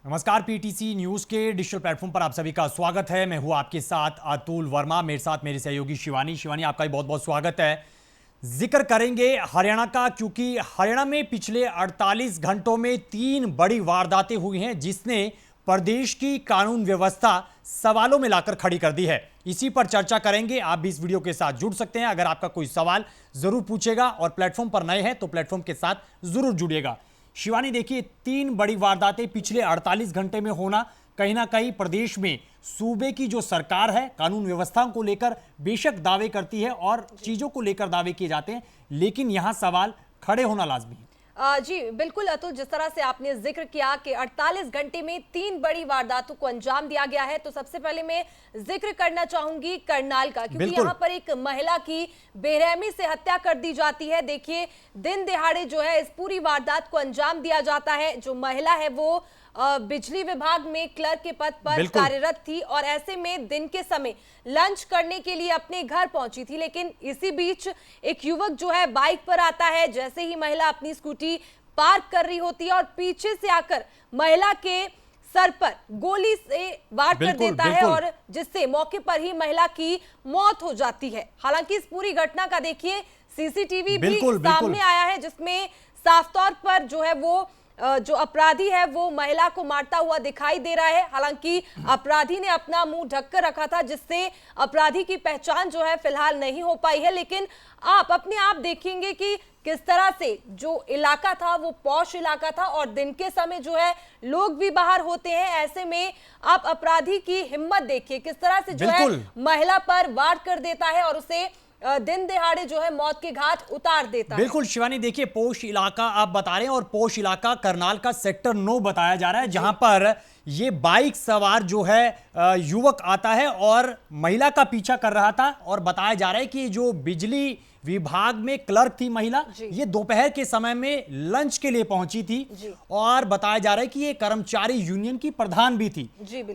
नमस्कार, PTC news के digital platform पर आप सभी का स्वागत है। मैं हूं आपके साथ अतुल वर्मा, मेरे साथ मेरी सहयोगी शिवानी। शिवानी, आपका भी बहुत बहुत स्वागत है। जिक्र करेंगे हरियाणा का, क्योंकि हरियाणा में पिछले 48 घंटों में 3 बड़ी वारदातें हुई हैं जिसने प्रदेश की कानून व्यवस्था सवालों में लाकर खड़ी कर दी है। इसी पर चर्चा करेंगे। आप भी इस वीडियो के साथ जुड़ सकते हैं। अगर आपका कोई सवाल जरूर पूछेगा और प्लेटफॉर्म पर नए हैं तो प्लेटफॉर्म के साथ जरूर जुड़िएगा। शिवानी, देखिए, 3 बड़ी वारदातें पिछले 48 घंटे में होना कहीं ना कहीं प्रदेश में सूबे की जो सरकार है कानून व्यवस्था को लेकर बेशक दावे करती है और चीजों को लेकर दावे किए जाते हैं, लेकिन यहां सवाल खड़े होना लाजमी है। जी बिल्कुल अतुल, जिस तरह से आपने जिक्र किया कि 48 घंटे में 3 बड़ी वारदातों को अंजाम दिया गया है, तो सबसे पहले मैं जिक्र करना चाहूंगी करनाल का, क्योंकि यहाँ पर एक महिला की बेरहमी से हत्या कर दी जाती है। देखिए, दिन दिहाड़े जो है इस पूरी वारदात को अंजाम दिया जाता है। जो महिला है वो बिजली विभाग में क्लर्क के पद पर कार्यरत थी और ऐसे में दिन के समय लंच करने के लिए अपने घर पहुंची थी, लेकिन इसी बीच एक युवक जो है बाइक पर आता है। जैसे ही महिला अपनी स्कूटी पार्क कर रही होती है और पीछे से आकर महिला के सर पर गोली से वार कर देता है और जिससे मौके पर ही महिला की मौत हो जाती है। हालांकि इस पूरी घटना का देखिए सीसीटीवी भी सामने आया है, जिसमें साफ तौर पर जो है वो जो अपराधी है वो महिला को मारता हुआ दिखाई दे रहा है। हालांकि अपराधी ने अपना मुंह ढककर रखा था, जिससे अपराधी की पहचान जो है फिलहाल नहीं हो पाई है। लेकिन आप अपने आप देखेंगे कि किस तरह से जो इलाका था वो पॉश इलाका था और दिन के समय जो है लोग भी बाहर होते हैं। ऐसे में आप अपराधी की हिम्मत देखिए, किस तरह से जो है महिला पर वार कर देता है और उसे दिन दिहाड़े जो है मौत के घाट उतार देता है। बिल्कुल शिवानी, देखिए, पोश इलाका आप बता रहे हैं और पोश इलाका करनाल का सेक्टर 9 बताया जा रहा है, जहां पर ये बाइक सवार जो है युवक आता है और महिला का पीछा कर रहा था। और बताया जा रहा है कि जो बिजली विभाग में क्लर्क थी महिला, ये दोपहर के समय में लंच के लिए पहुंची थी और बताया जा रहा है कि ये कर्मचारी यूनियन की प्रधान भी थी।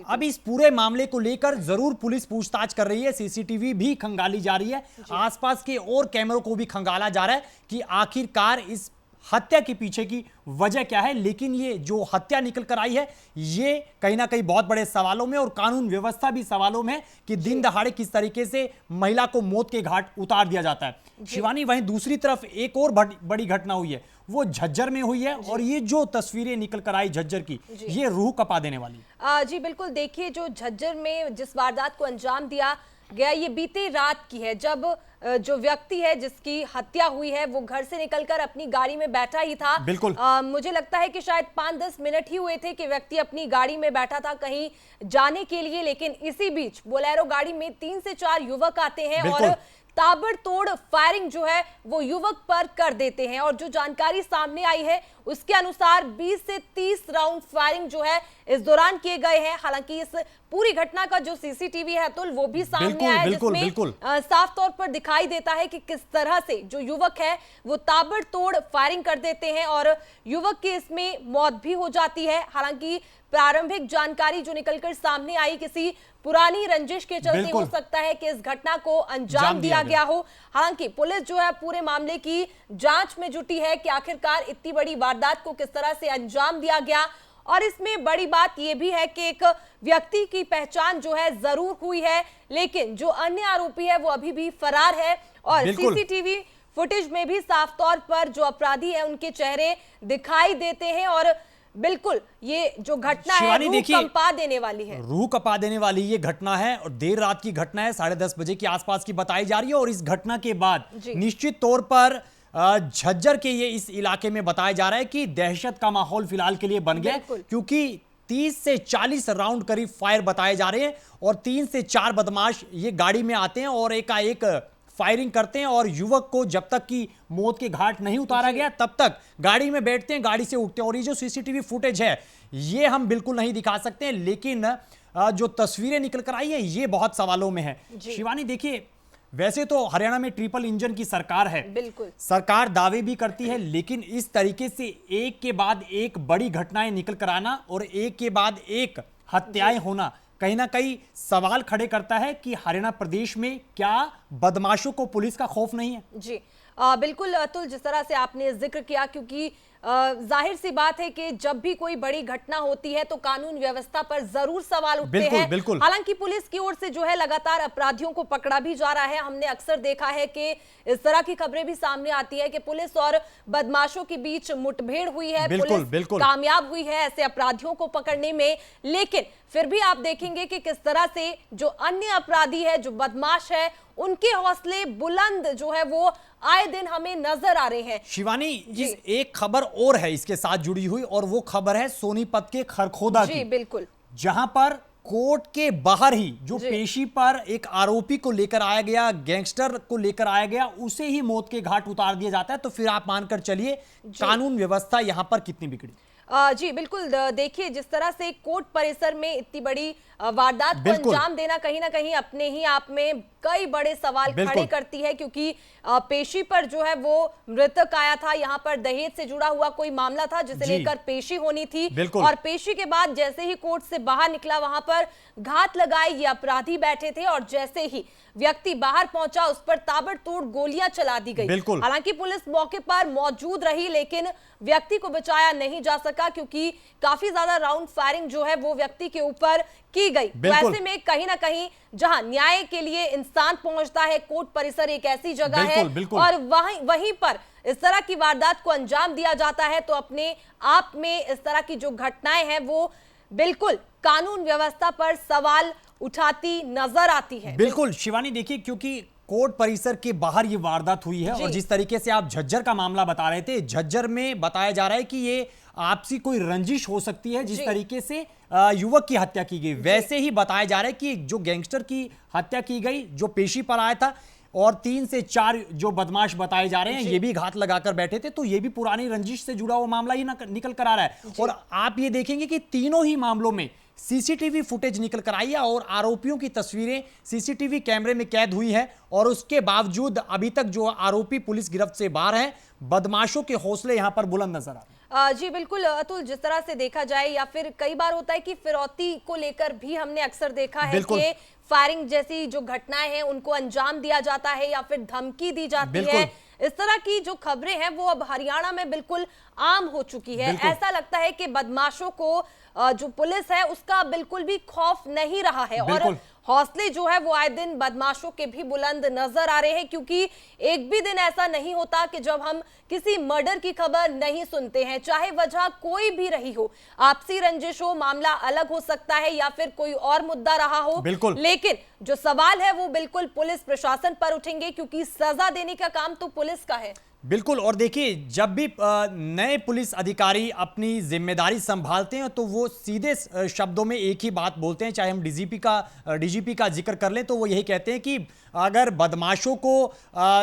अब इस पूरे मामले को लेकर जरूर पुलिस पूछताछ कर रही है, सीसीटीवी भी खंगाली जा रही है, आसपास के और कैमरों को भी खंगाला जा रहा है कि आखिरकार इस हत्या के पीछे की वजह क्या है। लेकिन ये जो हत्या निकल कर आई है ये कहीं ना कहीं बहुत बड़े सवालों में और कानून व्यवस्था भी सवालों में कि दिन दहाड़े किस तरीके से महिला को मौत के घाट उतार दिया जाता है। शिवानी, वहीं दूसरी तरफ एक और बड़ी घटना हुई है, वो झज्जर में हुई है और ये जो तस्वीरें निकल कर आई झज्जर की, ये रूह कपा देने वाली। जी बिल्कुल, देखिए, जो झज्जर में जिस वारदात को अंजाम दिया गया ये बीते रात की है, जब जो व्यक्ति है जिसकी हत्या हुई है वो घर से निकलकर अपनी गाड़ी में बैठा ही था। बिल्कुल मुझे लगता है कि शायद 5-10 मिनट ही हुए थे कि व्यक्ति अपनी गाड़ी में बैठा था कहीं जाने के लिए, लेकिन इसी बीच बोलेरो गाड़ी में 3 से 4 युवक आते हैं और ताबड़तोड़ फायरिंग जो है वो युवक पर कर देते हैं। और जो जानकारी सामने आई है उसके अनुसार 20 से 30 राउंड फायरिंग जो है इस दौरान किए गए हैं। हालांकि इस पूरी घटना का जो सीसीटीवी है अतुल वो भी सामने आया है, जिसमें साफ तौर पर दिखाई देता है कि किस तरह से जो युवक है वो ताबड़तोड़ फायरिंग कर देते हैं और युवक की इसमें मौत भी हो जाती है। हालांकि प्रारंभिक जानकारी जो निकलकर सामने आई किसी पुरानी रंजिश के चलते हो सकता है कि इस घटना को अंजाम दिया गया हो। हालांकि पुलिस जो है पूरे मामले की जांच में जुटी है कि आखिरकार इतनी बड़ी वारदात को किस तरह से अंजाम दिया गया। और इसमें बड़ी बात यह भी है कि एक व्यक्ति की पहचान जो है जरूर हुई है, लेकिन जो अन्य आरोपी है वो अभी भी फरार है और सीसीटीवी फुटेज में भी साफ तौर पर जो अपराधी है उनके चेहरे दिखाई देते हैं। और बिल्कुल ये जो घटना है रूह कंपा देने वाली है, रूह कंपा देने वाली ये घटना है और देर रात की घटना है, 10:30 बजे के आसपास की बताई जा रही है। और इस घटना के बाद निश्चित तौर पर झज्जर के ये इस इलाके में बताया जा रहा है कि दहशत का माहौल फिलहाल के लिए बन गया, क्योंकि 30 से 40 राउंड करीब फायर बताए जा रहे हैं और 3 से 4 बदमाश ये गाड़ी में आते हैं और एकाएक फायरिंग करते हैं और युवक को जब तक कि मौत के घाट नहीं उतारा गया तब तक गाड़ी में बैठते हैं, गाड़ी से उठते हैं। और ये जो सीसीटीवी फुटेज है ये हम बिल्कुल नहीं दिखा सकते, लेकिन जो तस्वीरें निकल कर आई है ये बहुत सवालों में है। शिवानी, देखिए, वैसे तो हरियाणा में ट्रिपल इंजन की सरकार है, बिल्कुल सरकार दावे भी करती है, लेकिन इस तरीके से एक के बाद एक बड़ी घटनाएं निकल कर आना और एक के बाद एक हत्याएं होना कहीं ना कहीं सवाल खड़े करता है कि हरियाणा प्रदेश में क्या बदमाशों को पुलिस का खौफ नहीं है। जी बिल्कुल अतुल, जिस तरह से आपने जिक्र किया, क्योंकि जाहिर सी बात है कि जब भी कोई बड़ी घटना होती है तो कानून व्यवस्था पर जरूर सवाल उठते हैं। बिल्कुल। हालांकि पुलिस की ओर से जो है लगातार अपराधियों को पकड़ा भी जा रहा है। हमने अक्सर देखा है कि इस तरह की खबरें भी सामने आती है कि पुलिस और बदमाशों के बीच मुठभेड़ हुई है, पुलिस कामयाब हुई है ऐसे अपराधियों को पकड़ने में। लेकिन फिर भी आप देखेंगे कि किस तरह से जो अन्य अपराधी है, जो बदमाश है, उनके हौसले बुलंद जो है वो आए दिन हमें नजर आ रहे हैं। शिवानी, इस एक खबर और है इसके साथ जुड़ी हुई, और वो खबर है सोनीपत के खरखोदा की। बिल्कुल। जहां पर कोर्ट के बाहर ही जो पेशी पर एक आरोपी को लेकर आया गया, गैंगस्टर को लेकर आया गया, उसे ही मौत के घाट उतार दिया जाता है। तो फिर आप मानकर चलिए कानून व्यवस्था यहां पर कितनी बिगड़ी। जी बिल्कुल। देखिए, जिस तरह से कोर्ट परिसर में इतनी बड़ी वारदात को अंजाम देना कहीं ना कहीं अपने ही आप में कई बड़े सवाल खड़े करती है, क्योंकि पेशी पर जो है वो मृतक आया था। यहाँ पर दहेज से जुड़ा हुआ कोई मामला था जिसे लेकर पेशी होनी थी, और पेशी के बाद जैसे ही कोर्ट से बाहर निकला वहां पर घात लगाए ये अपराधी बैठे थे, और जैसे ही व्यक्ति बाहर पहुंचा उस पर ताबड़तोड़ गोलियां चला दी गई। हालांकि पुलिस मौके पर मौजूद रही, लेकिन व्यक्ति को बचाया नहीं जा सका, क्योंकि काफी ज्यादा राउंड फायरिंग जो है वो व्यक्ति के ऊपर की गई। ऐसे में कहीं ना कहीं जहां न्याय के लिए इंसान पहुंचता है, कोर्ट परिसर एक ऐसी जगह है, और वहीं पर इस तरह की वारदात को अंजाम दिया जाता है, तो अपने आप में इस तरह की जो घटनाएं हैं वो बिल्कुल कानून व्यवस्था पर सवाल उठाती नजर आती है। बिल्कुल शिवानी, देखिए, क्योंकि कोर्ट परिसर के बाहर ये वारदात हुई है, और जिस तरीके से आप झज्जर का मामला बता रहे थे, झज्जर में बताया जा रहा है कि ये आपसी कोई रंजिश हो सकती है। जिस तरीके से युवक की हत्या की गई, वैसे ही बताया जा रहा है कि जो गैंगस्टर की हत्या की गई, जो पेशी पर आया था, और 3 से 4 जो बदमाश बताए जा रहे हैं, ये भी घात लगाकर बैठे थे। तो ये भी पुरानी रंजिश से जुड़ा हुआ मामला ही निकल कर आ रहा है। और आप ये देखेंगे कि तीनों ही मामलों में सीसीटीवी फुटेज निकल कर आई है, और आरोपियों की तस्वीरें सीसीटीवी कैमरे में कैद हुई है, और उसके बावजूद अभी तक जो आरोपी पुलिस गिरफ्त से बाहर हैं, बदमाशों के हौसले यहां पर बुलंद नजर आ रहे हैं। जी बिल्कुल अतुल, जिस तरह से देखा जाए, या फिर कई बार होता है कि फिरौती को लेकर भी हमने अक्सर देखा है कि फायरिंग जैसी जो घटनाएं हैं उनको अंजाम दिया जाता है या फिर धमकी दी जाती है। इस तरह की जो खबरें हैं वो अब हरियाणा में बिल्कुल आम हो चुकी है। ऐसा लगता है कि बदमाशों को जो पुलिस है उसका बिल्कुल भी खौफ नहीं रहा है, और हौसले जो है वो आए दिन बदमाशों के भी बुलंद नजर आ रहे हैं, क्योंकि एक भी दिन ऐसा नहीं होता कि जब हम किसी मर्डर की खबर नहीं सुनते हैं, चाहे वजह कोई भी रही हो, आपसी रंजिश हो, मामला अलग हो सकता है, या फिर कोई और मुद्दा रहा हो। लेकिन जो सवाल है वो बिल्कुल पुलिस प्रशासन पर उठेंगे, क्योंकि सजा देने का काम तो पुलिस का है। बिल्कुल। और देखिए, जब भी नए पुलिस अधिकारी अपनी जिम्मेदारी संभालते हैं तो वो सीधे शब्दों में एक ही बात बोलते हैं। चाहे हम डीजीपी का जिक्र कर लें तो वो यही कहते हैं कि अगर बदमाशों को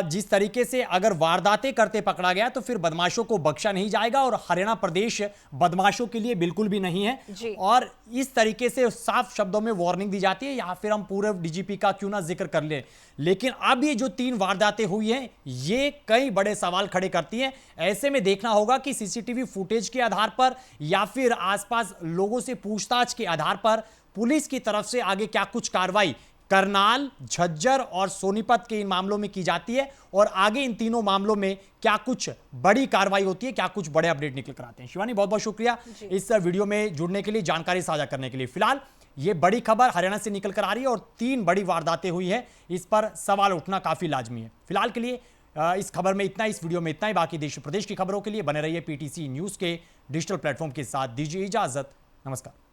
जिस तरीके से अगर वारदातें करते पकड़ा गया तो फिर बदमाशों को बख्शा नहीं जाएगा, और हरियाणा प्रदेश बदमाशों के लिए बिल्कुल भी नहीं है। और इस तरीके से साफ शब्दों में वार्निंग दी जाती है। या फिर हम पूरे डीजीपी का क्यों ना जिक्र कर लें, लेकिन अब ये जो 3 वारदातें हुई हैं ये कई बड़े सवाल खड़े करती हैं। ऐसे में देखना होगा कि सीसीटीवी फुटेज के आधार पर या फिर आसपास लोगों से पूछताछ के आधार पर पुलिस की तरफ से आगे क्या कुछ कार्रवाई करनाल, झज्जर और सोनीपत के इन मामलों में की जाती है, और आगे इन तीनों मामलों में क्या कुछ बड़ी कार्रवाई होती है, क्या कुछ बड़े अपडेट निकल कर आते हैं। शिवानी, बहुत बहुत शुक्रिया इस वीडियो में जुड़ने के लिए, जानकारी साझा करने के लिए। फिलहाल ये बड़ी खबर हरियाणा से निकल कर आ रही है, और 3 बड़ी वारदातें हुई है, इस पर सवाल उठना काफी लाजमी है। फिलहाल के लिए इस खबर में इतना, इस वीडियो में इतना ही। बाकी देश प्रदेश की खबरों के लिए बने रहिए पीटीसी न्यूज के डिजिटल प्लेटफॉर्म के साथ। दीजिए इजाजत, नमस्कार।